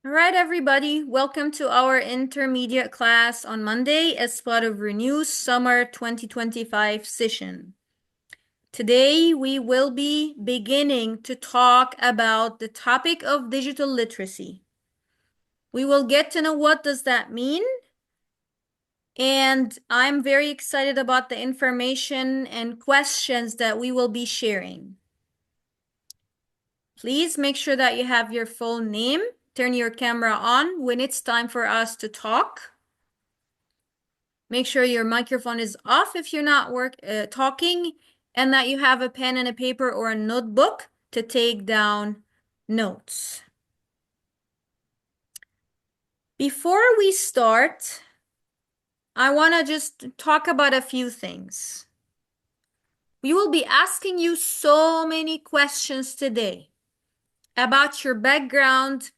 All right, everybody, welcome to our intermediate class on Monday as part of Renew's Summer 2025 session. Today, we will be beginning to talk about the topic of digital literacy. We will get to know what does that mean, and I'm very excited about the information and questions that we will be sharing. Please make sure that you have your full name. Turn your camera on when it's time for us to talk. Make sure your microphone is off if you're not talking, and that you have a pen and a paper or a notebook to take down notes. Before we start, I want to just talk about a few things. We will be asking you so many questions today about your background,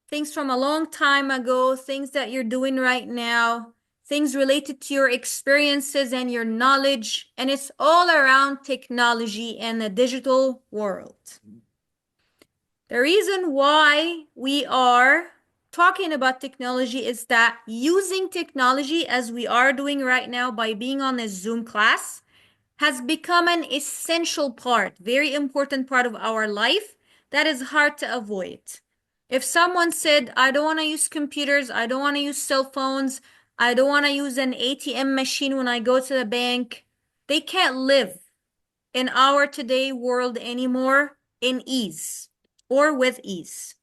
things from a long time ago, things that you're doing right now, things related to your experiences and your knowledge, and it's all around technology and the digital world. The reason why we are talking about technology is that using technology as we are doing right now by being on a Zoom class has become an essential part, very important part of our life that is hard to avoid. If someone said, I don't want to use computers, I don't want to use cell phones, I don't want to use an ATM machine when I go to the bank, they can't live in our today world anymore in ease or with ease.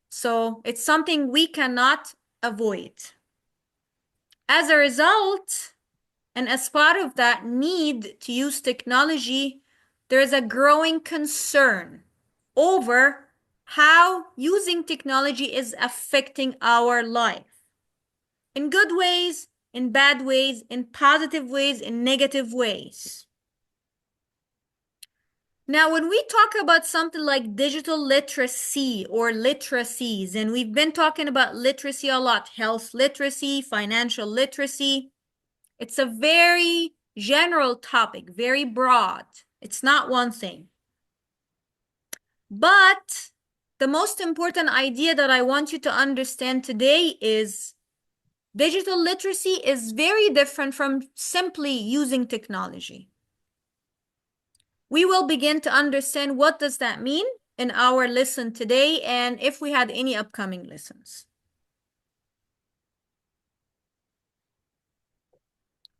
So it's something we cannot avoid. As a result, and as part of that need to use technology, there is a growing concern over how using technology is affecting our life. In good ways, in bad ways, in positive ways, in negative ways. Now, when we talk about something like digital literacy or literacies, and we've been talking about literacy a lot, health literacy, financial literacy, it's a very general topic, very broad. It's not one thing. But the most important idea that I want you to understand today is digital literacy is very different from simply using technology. We will begin to understand what does that mean in our lesson today and if we had any upcoming lessons.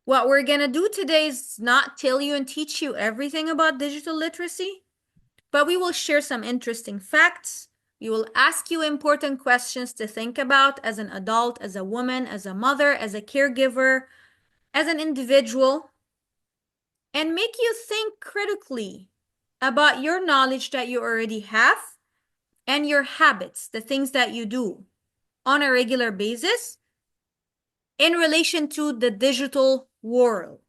What we're going to do today is not tell you and teach you everything about digital literacy, but we will share some interesting facts. We will ask you important questions to think about as an adult, as a woman, as a mother, as a caregiver, as an individual, and make you think critically about your knowledge that you already have and your habits, the things that you do on a regular basis in relation to the digital world.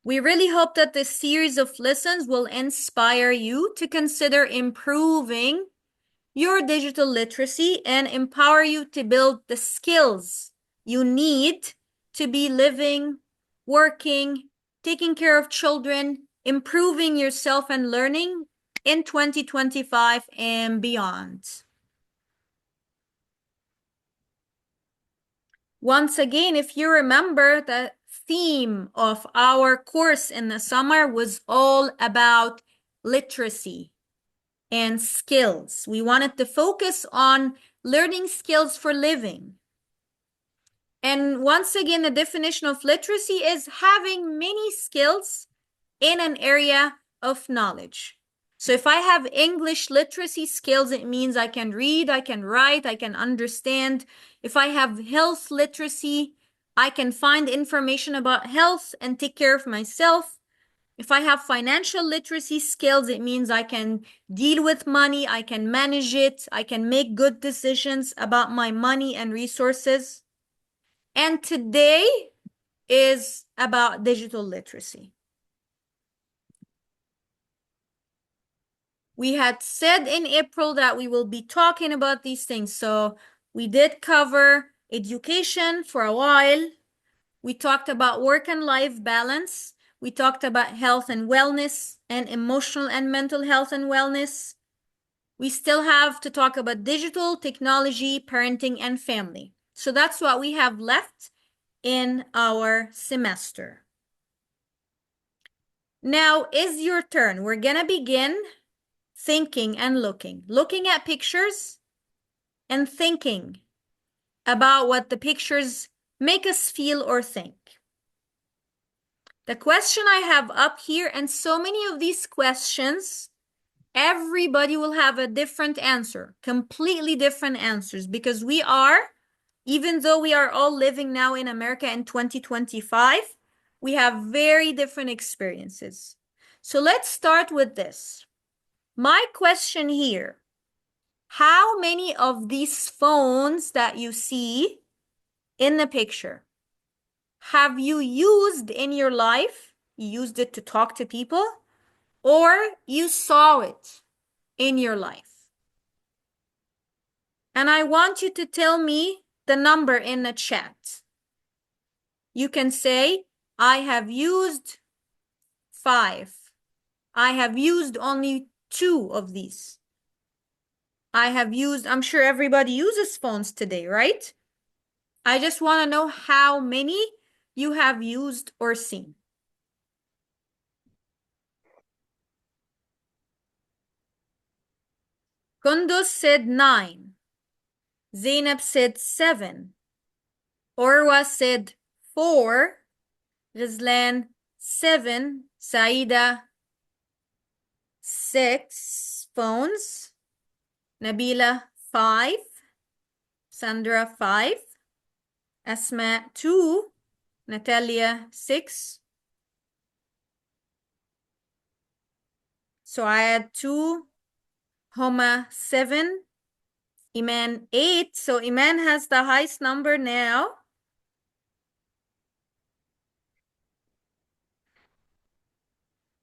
We really hope that this series of lessons will inspire you to consider improving your digital literacy and empower you to build the skills you need to be living, working, taking care of children, improving yourself and learning in 2025 and beyond. Once again, if you remember, the theme of our course in the summer was all about literacy and skills. We wanted to focus on learning skills for living. And once again, the definition of literacy is having many skills in an area of knowledge. So if I have English literacy skills, it means I can read, I can write, I can understand. If I have health literacy, I can find information about health and take care of myself. If I have financial literacy skills, it means I can deal with money, I can manage it, I can make good decisions about my money and resources. And today is about digital literacy. We had said in April that we will be talking about these things. So we did cover education for a while. We talked about work and life balance. We talked about health and wellness and emotional and mental health and wellness. we still have to talk about digital, technology, parenting, and family. So that's what we have left in our semester. Now is your turn. We're gonna begin thinking and looking at pictures and thinking about what the pictures make us feel or think. The question I have up here, and so many of these questions, everybody will have a different answer, completely different answers, because we are, even though we are all living now in America in 2025, we have very different experiences. So let's start with this. My question here, how many of these phones that you see in the picture have you used in your life? You used it to talk to people, or you saw it in your life? And I want you to tell me the number in the chat. You can say, I have used 5. I have used only 2 of these. I have used, I'm sure everybody uses phones today, right? I just want to know how many you have used or seen. Kunduz said 9. Zainab said 7. Orwa said 4. Rizlan 7. Saida 6 phones. Nabila 5. Sandra 5. Asma 2. Natalia 6. So I had 2. Homa 7. Iman 8. So Iman has the highest number now.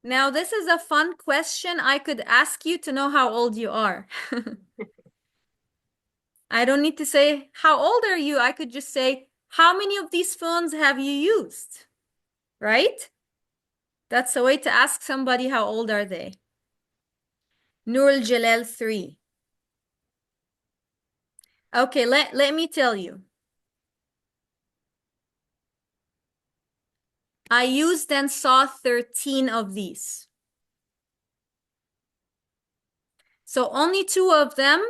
Now this is a fun question. I could ask you to know how old you are. I don't need to say, how old are you? I could just say, how many of these phones have you used? Right? That's a way to ask somebody how old are they. Nurul Jalal 3. Okay, let me tell you. I used and saw 13 of these. So only 2 of them,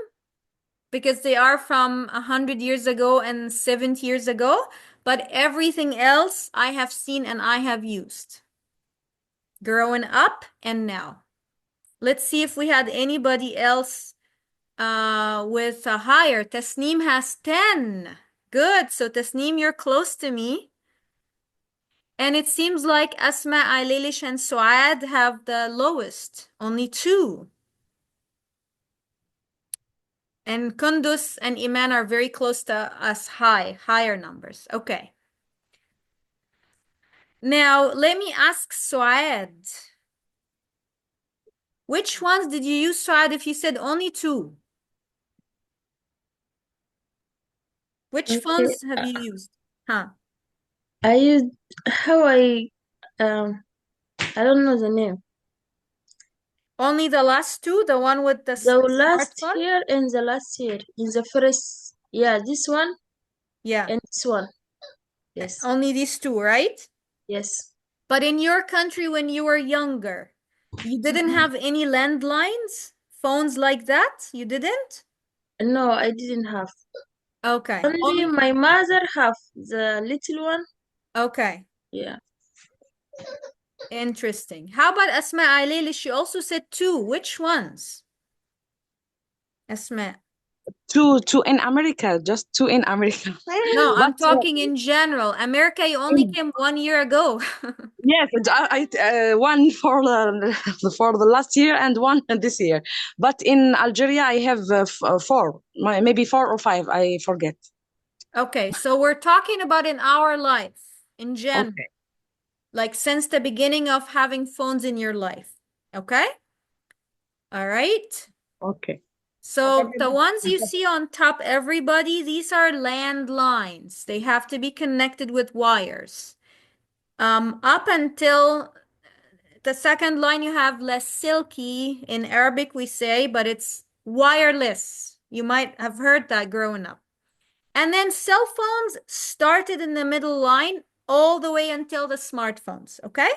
because they are from 100 years ago and 70 years ago, but everything else I have seen and I have used. Growing up and now. Let's see if we had anybody else with a higher. Tasneem has 10. Good. So Tasneem, you're close to me. And it seems like Asma, Ailish, and Suad have the lowest, only 2. And Kundus and Iman are very close to us, higher numbers. Okay. Now, let me ask Suad. Which ones did you use, Suad, if you said only 2? Which Okay. phones have you used? Huh? I used how um I don't know the name. Only the last 2, the one with the The last smartphone? year and the last year in the first, yeah, this one Yeah. and this one. Yes. Only these 2, right? Yes. But in your country when you were younger, you didn't have any landlines? Phones like that? You didn't? No, I didn't have. Okay. Only Only my mother have the little one. okay. Yeah. Interesting. How about Asma Aileli? She also said 2. Which ones? Asma. Two in America, just two in America. No, But I'm talking in general. America, you only in- came 1 year ago. yes, one for for the last year and one this year. But in Algeria, I have 4, maybe 4 or 5. I forget. Okay, so we're talking about in our life in general, Okay. like since the beginning of having phones in your life. Okay? All right. Okay. So the ones you see on top, everybody, these are landlines. They have to be connected with wires. Up until the second line, you have less silky. In Arabic, we say, but it's wireless. You might have heard that growing up. And then cell phones started in the middle line all the way until the smartphones, okay?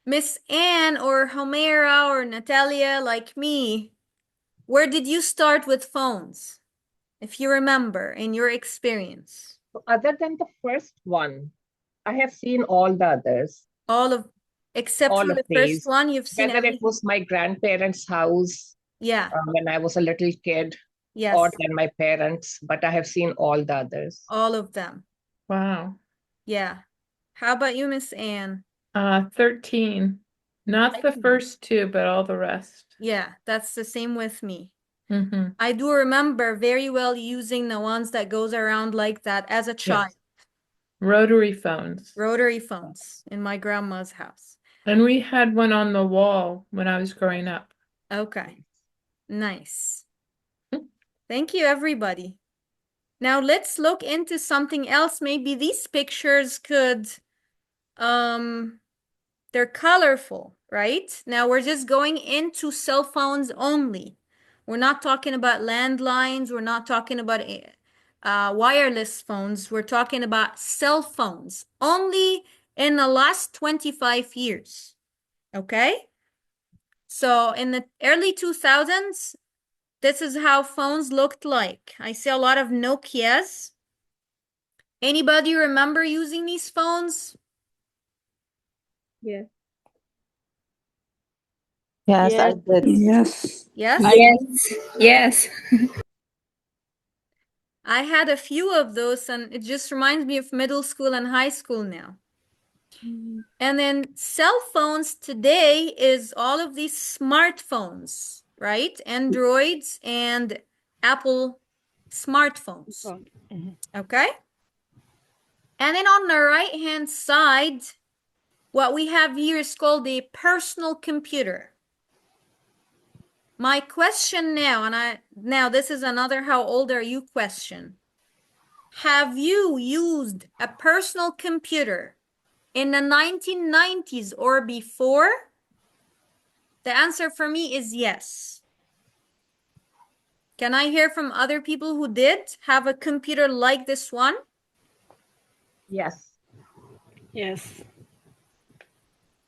Miss Anne or Homera or Natalia, like me, where did you start with phones? If you remember in your experience. Other than the first one, I have seen all the others, Except all for of the first these. one, you've seen Whether it everything. was my grandparents' house Yeah, when I was a little kid, or yes, then my parents, but I have seen all the others. all of them. Wow. Yeah. How about you, Miss Anne? 13. Not the first two, but all the rest. Yeah, that's the same with me. Mm-hmm. I do remember very well using the ones that goes around like that as a child. Yes. Rotary phones. Rotary phones in my grandma's house. And we had one on the wall when I was growing up. Okay, nice. Thank you, everybody. Now let's look into something else. Maybe these pictures could, they're colorful, right? Now we're just going into cell phones only. We're not talking about landlines. We're not talking about wireless phones. We're talking about cell phones only in the last 25 years. Okay? So in the early 2000s, this is how phones looked like. I see a lot of Nokias. Anybody remember using these phones? Yeah. Yes, I Yes. did. Yes. Yes? Yes. Yes. I had a few of those, and it just reminds me of middle school and high school now. And then cell phones today is all of these smartphones, right? Androids and Apple smartphones. Okay? And then on the right-hand side, what we have here is called a personal computer. My question now, now this is another how old are you question. Have you used a personal computer in the 1990s or before? The answer for me is yes. Can I hear from other people who did have a computer like this one? Yes. Yes.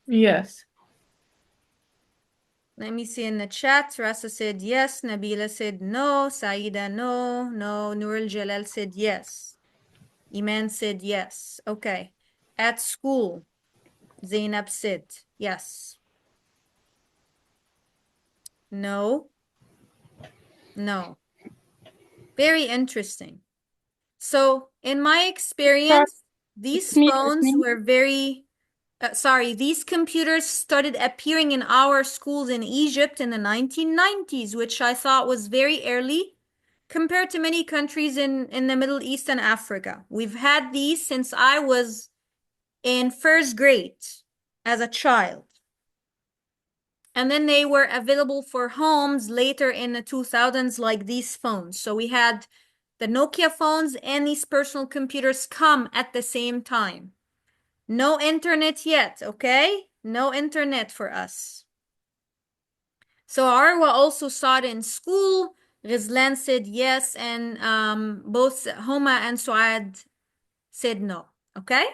Yes. Let me see in the chat. Rasa said yes. Nabila said no. Saida, no. No. Nurul Jalal said yes. Iman said yes. Okay. At school, Zainab said yes. No. No. Very interesting. So, in my experience, these It's me. phones were very, these computers started appearing in our schools in Egypt in the 1990s, which I thought was very early compared to many countries in the Middle East and Africa. We've had these since I was in first grade as a child. And then they were available for homes later in the 2000s, like these phones. So we had the Nokia phones and these personal computers come at the same time. No internet yet, okay? No internet for us. So Arwa also saw it in school. Rizlan said yes, and both Homa and Suad said no, okay?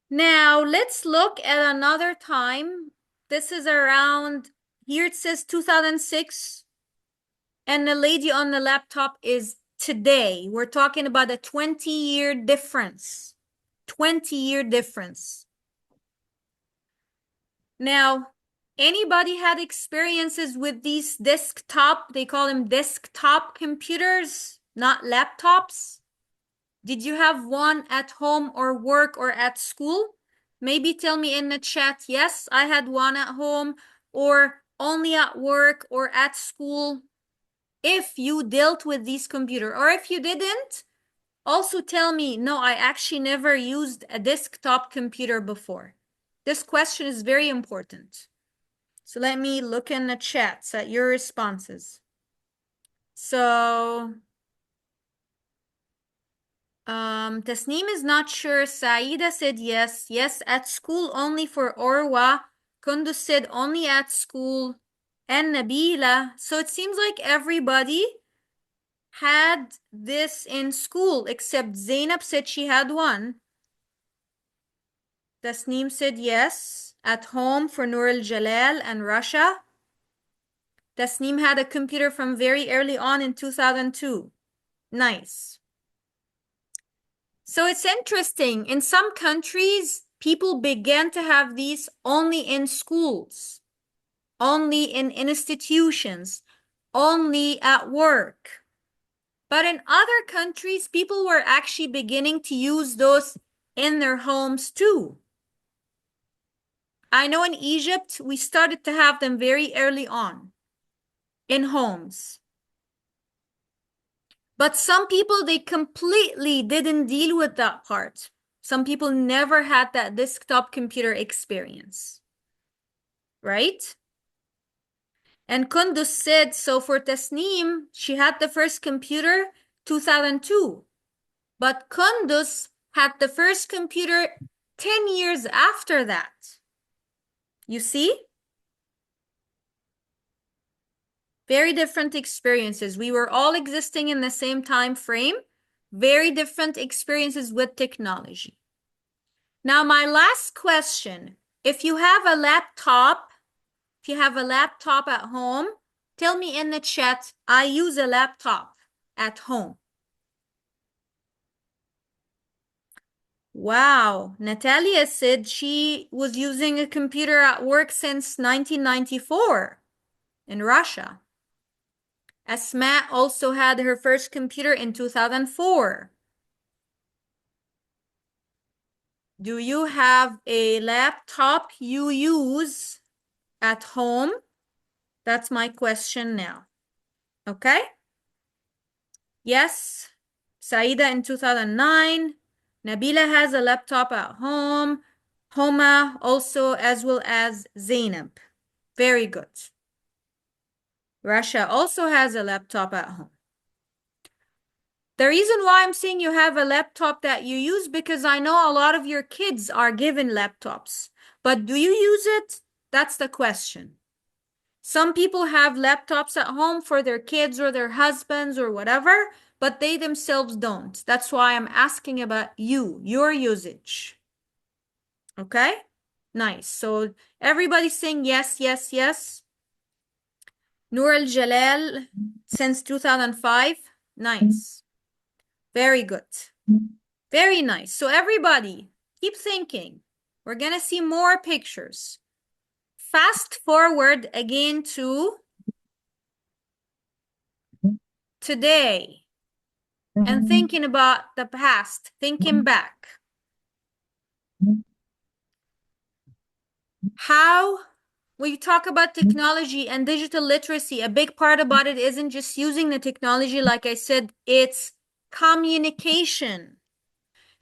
Now let's look at another time. This is around, here it says 2006, and the lady on the laptop is today. We're talking about a 20-year difference. 20-year difference. Now, anybody had experiences with these desktop, they call them desktop computers, not laptops? Did you have one at home or work or at school? Maybe tell me in the chat, yes, I had one at home or only at work or at school. If you dealt with these computer, or if you didn't, also tell me, no, I actually never used a desktop computer before. This question is very important. So let me look in the chats at your responses. So Tasneem is not sure. Saida said yes. Yes, at school only for Orwa. Kunduz said only at school. and Nabila. So it seems like everybody had this in school, except Zainab said she had one. Tasneem said yes, at home for Nur al-Jalal and Russia. Tasneem had a computer from very early on in 2002. Nice. So it's interesting. In some countries, people began to have these only in schools, only in institutions, only at work. But in other countries, people were actually beginning to use those in their homes too. I know in Egypt, we started to have them very early on in homes. But some people, they completely didn't deal with that part. Some people never had that desktop computer experience, right? And Kunduz said, so for Tasneem, she had the first computer 2002. But Kunduz had the first computer 10 years after that. You see? Very different experiences. We were all existing in the same time frame. Very different experiences with technology. Now, my last question. If you have a laptop, at home, tell me in the chat, I use a laptop at home. Wow, Natalia said she was using a computer at work since 1994 in Russia. Asma also had her first computer in 2004. Do you have a laptop you use at home? That's my question now. Okay? Yes, Saida in 2009. Nabila has a laptop at home. Homa also, as well as Zainab. Very good. Rasha also has a laptop at home. The reason why I'm saying you have a laptop that you use, because I know a lot of your kids are given laptops. But do you use it? That's the question. Some people have laptops at home for their kids or their husbands or whatever, but they themselves don't. That's why I'm asking about you, your usage. Okay? Nice. So everybody's saying yes, yes, yes. Nur al-Jalal since 2005. Nice. Very good. Very nice. So everybody, keep thinking. We're going to see more pictures. Fast forward again to today and thinking about the past, thinking back. How we talk about technology and digital literacy, a big part about it isn't just using the technology, like I said, it's communication.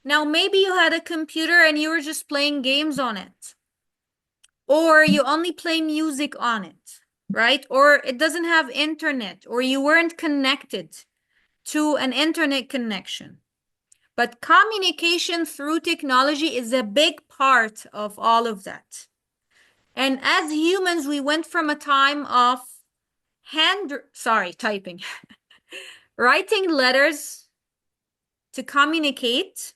Now, maybe you had a computer and you were just playing games on it, or you only play music on it, right? Or it doesn't have internet, or you weren't connected to an internet connection. But communication through technology is a big part of all of that. And as humans, we went from a time of typing, writing letters to communicate,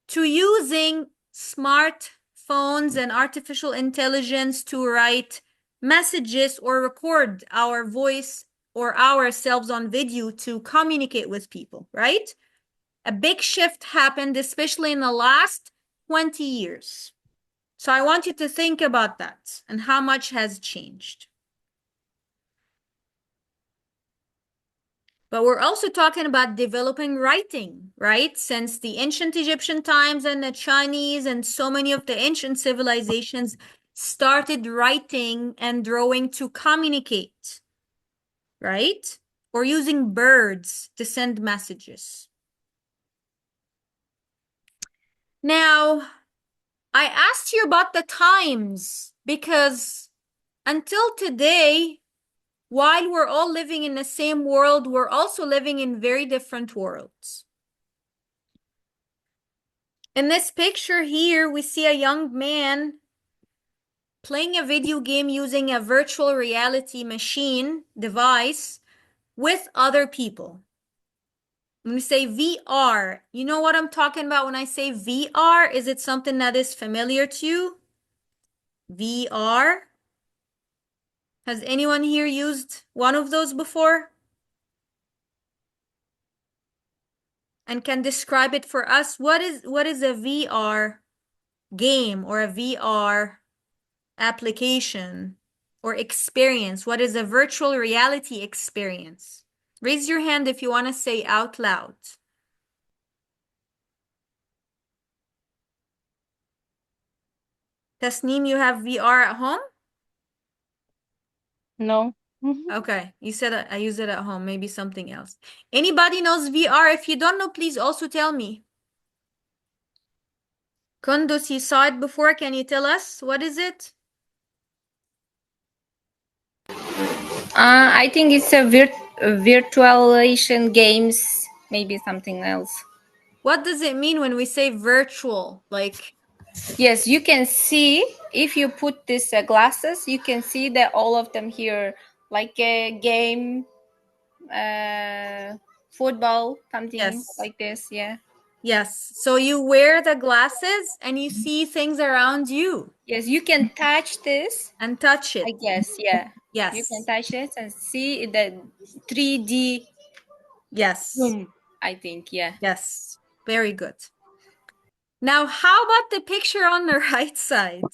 to using smartphones and artificial intelligence to write messages or record our voice or ourselves on video to communicate with people, right? A big shift happened, especially in the last 20 years. So I want you to think about that and how much has changed. But we're also talking about developing writing, right? Since the ancient Egyptian times and the Chinese and so many of the ancient civilizations started writing and drawing to communicate, right? Or using birds to send messages. Now, I asked you about the times because until today, while we're all living in the same world, we're also living in very different worlds. In this picture here, we see a young man playing a video game using a virtual reality machine device with other people. When we say VR, you know what I'm talking about when I say VR? Is it something that is familiar to you? VR? Has anyone here used one of those before? And can describe it for us? What is a VR game or a VR application or experience? What is a virtual reality experience? Raise your hand if you want to say out loud. Tasneem, you have VR at home? No. Okay, you said I use it at home, maybe something else. Anybody knows VR? If you don't know, please also tell me. Kundus, you saw it before. Can you tell us what is it? I think it's a virtualization games, maybe something else. What does it mean when we say virtual? Like, Yes, you can see if you put these glasses, you can see that all of them here, like a game, football, something yes. like this. Yeah. Yes. So you wear the glasses and you see things around you Yes, you can touch this. and touch I it. guess. Yeah. You can Yes. touch it and see the 3D Yes. room. I think. Yeah. Yes. Very good. Now, how about the picture on the right side?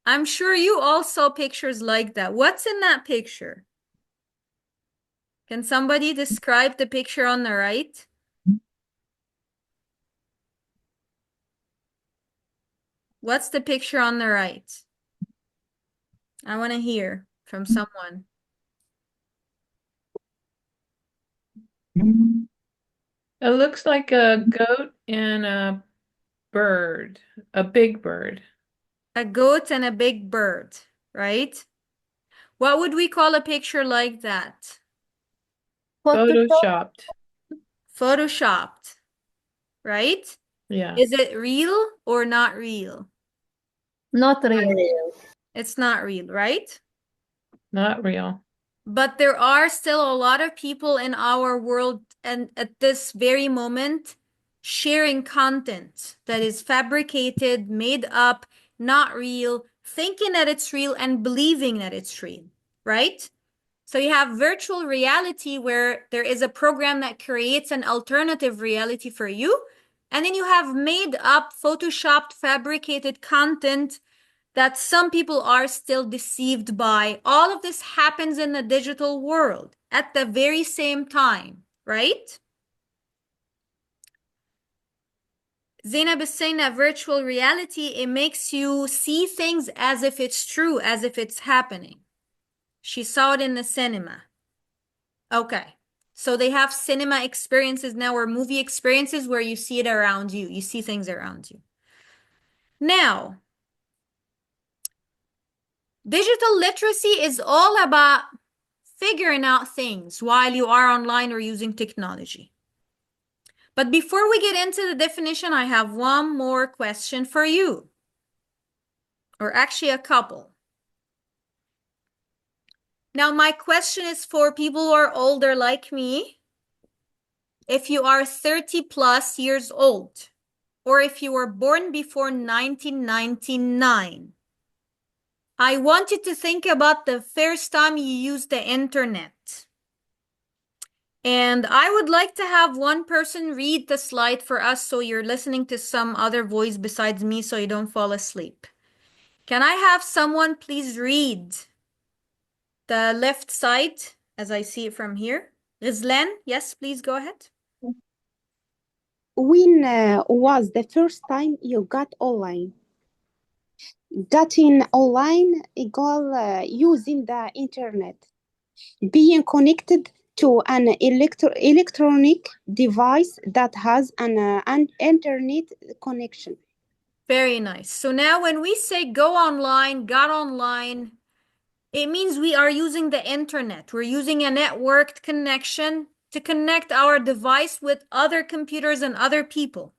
I'm sure you all saw pictures like that. What's in that picture? Can somebody describe the picture on the right? What's the picture on the right? I want to hear from someone. It looks like a goat and a bird, a big bird. A goat and a big bird, right? What would we call a picture like that? Photoshopped. Photoshopped, right? Yeah, Is it real or not real? Not real. It's not real, right? not real. But there are still a lot of people in our world and at this very moment sharing content that is fabricated, made up, not real, thinking that it's real and believing that it's real, right? So you have virtual reality where there is a program that creates an alternative reality for you. And then you have made up, photoshopped, fabricated content that some people are still deceived by. All of this happens in the digital world at the very same time, right? Zainab is saying that virtual reality, it makes you see things as if it's true, as if it's happening. She saw it in the cinema. Okay. So they have cinema experiences now or movie experiences where you see it around you. You see things around you. Now, digital literacy is all about figuring out things while you are online or using technology. But before we get into the definition, I have one more question for you. Or actually a couple. Now, my question is for people who are older like me. If you are 30 plus years old, or if you were born before 1999, I want you to think about the first time you used the internet. And I would like to have one person read the slide for us so you're listening to some other voice besides me so you don't fall asleep. Can I have someone please read the left side as I see it from here? Rizlan, yes, please go ahead. When was the first time you got online? Getting online equal using the internet, being connected to an electronic device that has an internet connection. Very nice. So now when we say go online, got online, it means we are using the internet. We're using a networked connection to connect our device with other computers and other people.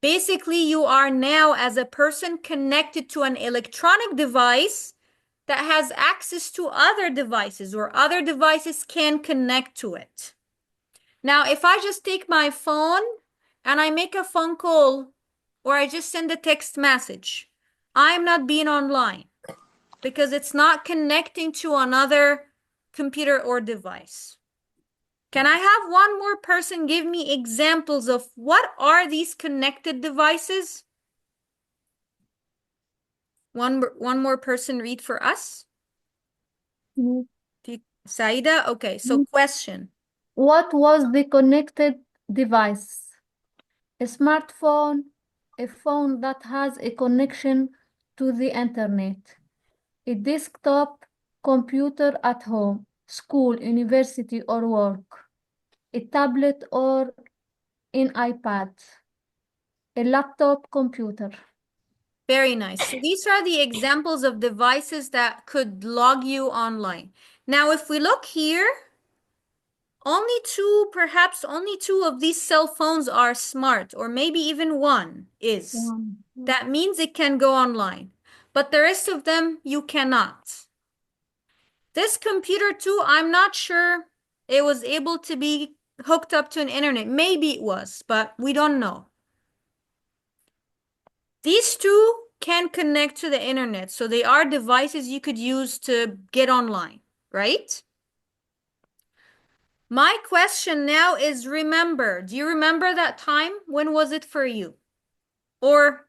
Basically, you are now, as a person, connected to an electronic device that has access to other devices, or other devices can connect to it. Now, if I just take my phone and I make a phone call, or I just send a text message, I'm not being online because it's not connecting to another computer or device. Can I have one more person give me examples of what are these connected devices? One more person read for us. Saida, okay, so question. What was the connected device? A smartphone, a phone that has a connection to the internet, a desktop computer at home, school, university, or work, a tablet or an iPad, a laptop computer. Very nice. So these are the examples of devices that could log you online. Now, if we look here, perhaps only two of these cell phones are smart, or maybe even one is. That means it can go online, but the rest of them you cannot. This computer too, I'm not sure it was able to be hooked up to an internet. Maybe it was, but we don't know. These two can connect to the internet, so they are devices you could use to get online, right? My question now is, do you remember that time? When was it for you? Or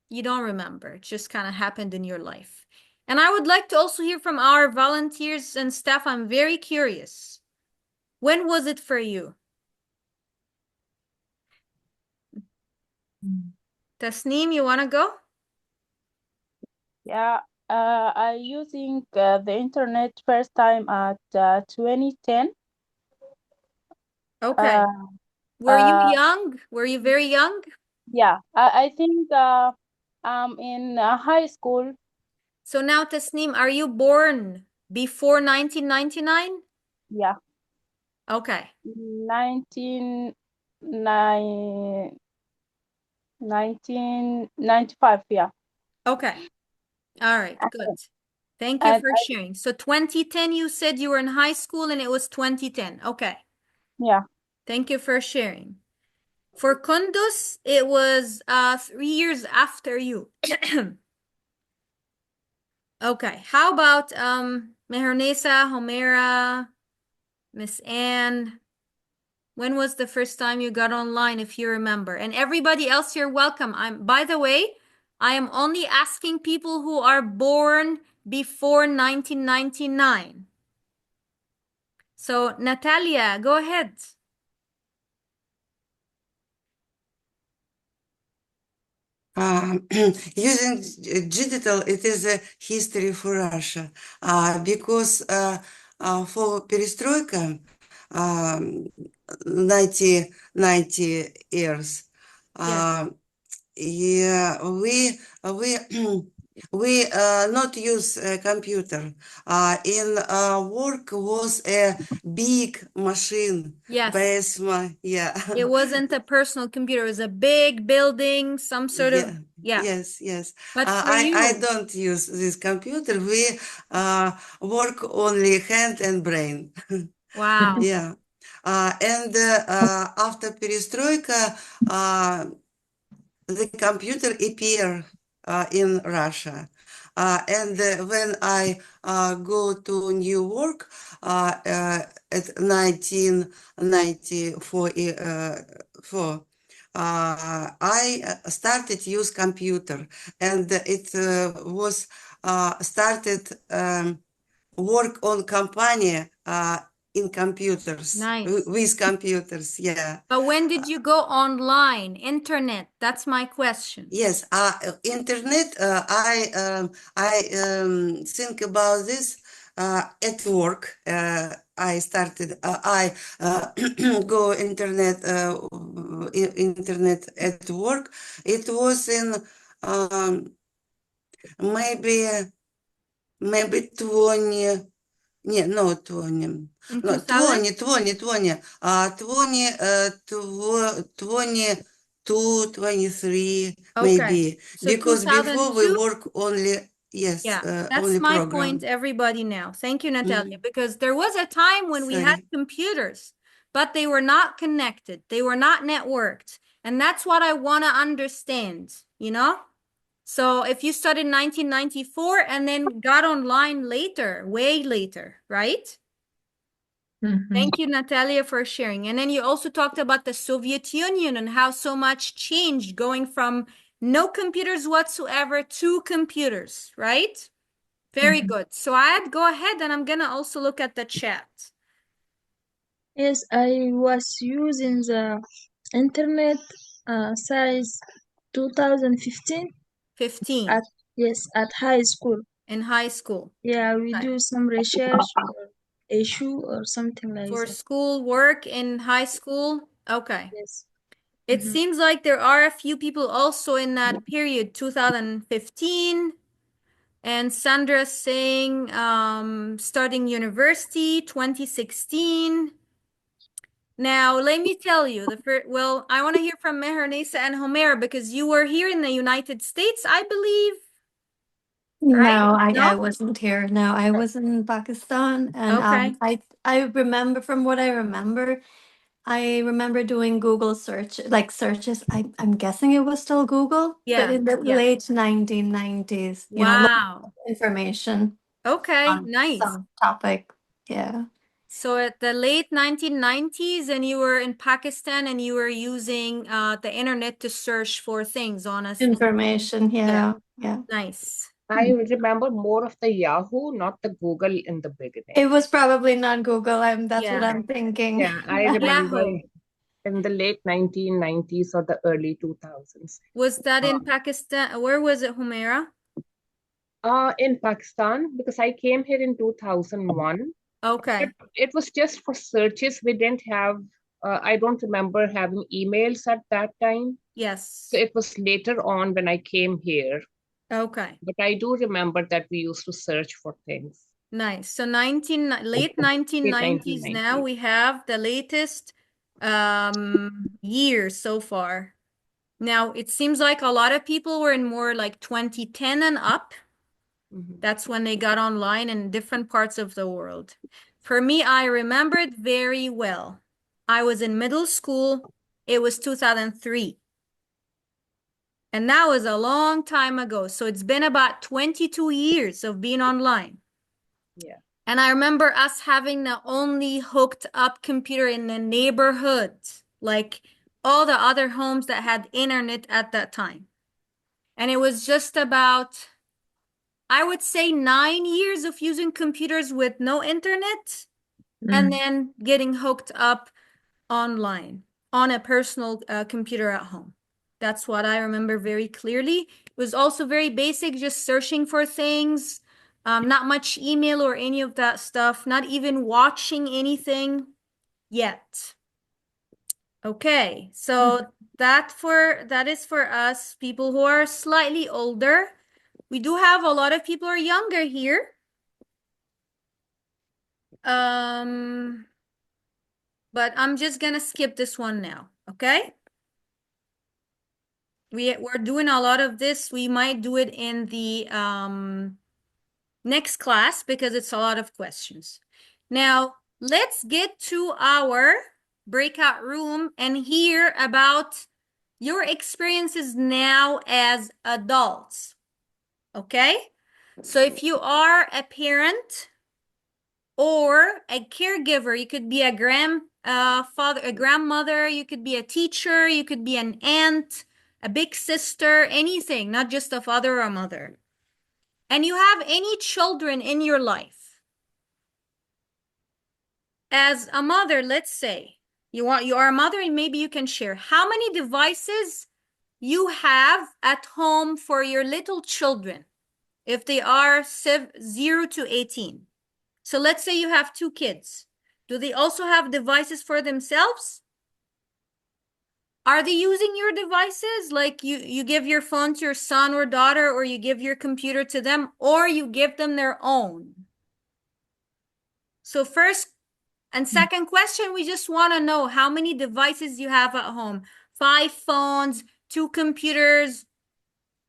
you don't remember, it just kind of happened in your life. And I would like to also hear from our volunteers and staff. I'm very curious. When was it for you? Tasneem, you want to go? Yeah, I using the internet first time at 2010. Okay. Were you young? Were you very young? Yeah, I think I'm in high school. So now, Tasneem, are you born before 1999? Yeah, Okay. 1995. Yeah. Okay. All right, good. Thank you And for sharing. So 2010, you said you were in high school and it was 2010. Okay. yeah. Thank you for sharing. For Kunduz, it was 3 years after you. Okay. How about Mehernesa, Homera, Miss Anne? When was the first time you got online, if you remember? And everybody else, you're welcome. By the way, I am only asking people who are born before 1999. So, Natalia, go ahead. Using digital, it is a history for Russia because for perestroika, 90 years, Yes. yeah, we we not use a computer. In work was a big machine. Yes. Yeah. It wasn't a personal computer. It was a big building, some sort of, yeah. Yes. But for I you, don't use this computer. We work only hand and brain. wow. Yeah. And after perestroika, the computer appear in Russia. And when I go to New York at 1994, I started use computer, and it was started work on company in computers, Nice. with computers, yeah. But when did you go online? Internet. That's my question. Yes, internet. I think about this at work. I started. I go internet. Internet at work. It was in um, maybe 20. No, 20. In No, 2000? 20. 20. 20. 20. 23, Okay. maybe. So Because before we 2002? work only, yes, Yeah, that's only my program. point, everybody now. Thank you, Natalia, Mm, because there was a time when we had sorry. computers, but they were not connected. They were not networked. And that's what I want to understand, you know? So if you started in 1994 and then got online later, way later, right? Mhm. Thank you, Natalia, for sharing. And then you also talked about the Soviet Union and how so much changed going from no computers whatsoever to computers, right? Very Mhm. good. So I'd go ahead and I'm gonna also look at the chat. Yes, I was using the internet size 2015 15 at yes at high school. in high school. Yeah, we Okay. do some research or issue or something like For that. school work in high school. Okay. Yes. It Mhm. seems like there are a few people also in that period, 2015. And Sandra's saying starting university, 2016. Now, let me tell you, well, I want to hear from Meher, Nisa, and Homer because you were here in the United States, I believe, right? No, I No? wasn't here. No, I was in Pakistan, and Okay. I remember from what I remember doing Google search like searches. I'm guessing it was still Google, but Yeah. in the Yeah. late 1990s, lots Wow. of information Okay. on Nice. some topic. Yeah, So at the late 1990s, and you were in Pakistan and you were using the internet to search for things on us. information. Yeah. Yeah. Nice. I remember more of the Yahoo, not the Google in the beginning. It was probably not Google. That's what Yeah. I'm thinking. Yeah, I Yeah. remember Yahoo. in the late 1990s or the early 2000s. Was that in Pakistan? Where was it, Humaira? In Pakistan, because I came here in 2001. Okay. It was just for searches. We didn't have, I don't remember having emails at that time. Yes. So it was later on when I came here. Okay. But I do remember that we used to search for things. Nice. So late Late 1990s now 1990s. we have the latest years so far. Now it seems like a lot of people were in more like 2010 and up. Mhm. That's when they got online in different parts of the world. For me, I remember it very well. I was in middle school. It was 2003. And that was a long time ago. So it's been about 22 years of being online. Yeah. And I remember us having the only hooked up computer in the neighborhood, like all the other homes that had internet at that time. And it was just about, I would say, 9 years of using computers with no internet and then getting hooked up online on a personal computer at home. That's what I remember very clearly. It was also very basic, just searching for things, not much email or any of that stuff, not even watching anything yet. Okay, so that is for us people who are slightly older. We do have a lot of people who are younger here. But I'm just gonna skip this one now, okay? We're doing a lot of this. We might do it in the next class because it's a lot of questions. Now, let's get to our breakout room and hear about your experiences now as adults. Okay? So if you are a parent or a caregiver, you could be a grandfather, a grandmother, you could be a teacher, you could be an aunt, a big sister, anything, not just a father or a mother. And you have any children in your life. As a mother, let's say you are a mother and maybe you can share how many devices you have at home for your little children if they are 0 to 18. So let's say you have 2 kids. Do they also have devices for themselves? Are they using your devices? Like you give your phone to your son or daughter, or you give your computer to them, or you give them their own? So first and second question, we just want to know how many devices you have at home 5 phones, 2 computers,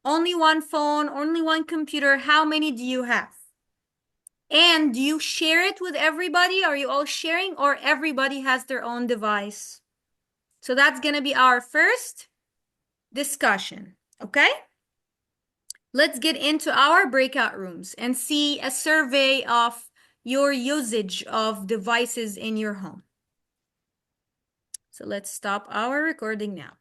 only 1 phone, only 1 computer? How many do you have? And do you share it with everybody? Are you all sharing, or everybody has their own device? So that's going to be our first discussion, okay? Let's get into our breakout rooms and see a survey of your usage of devices in your home. So let's stop our recording now.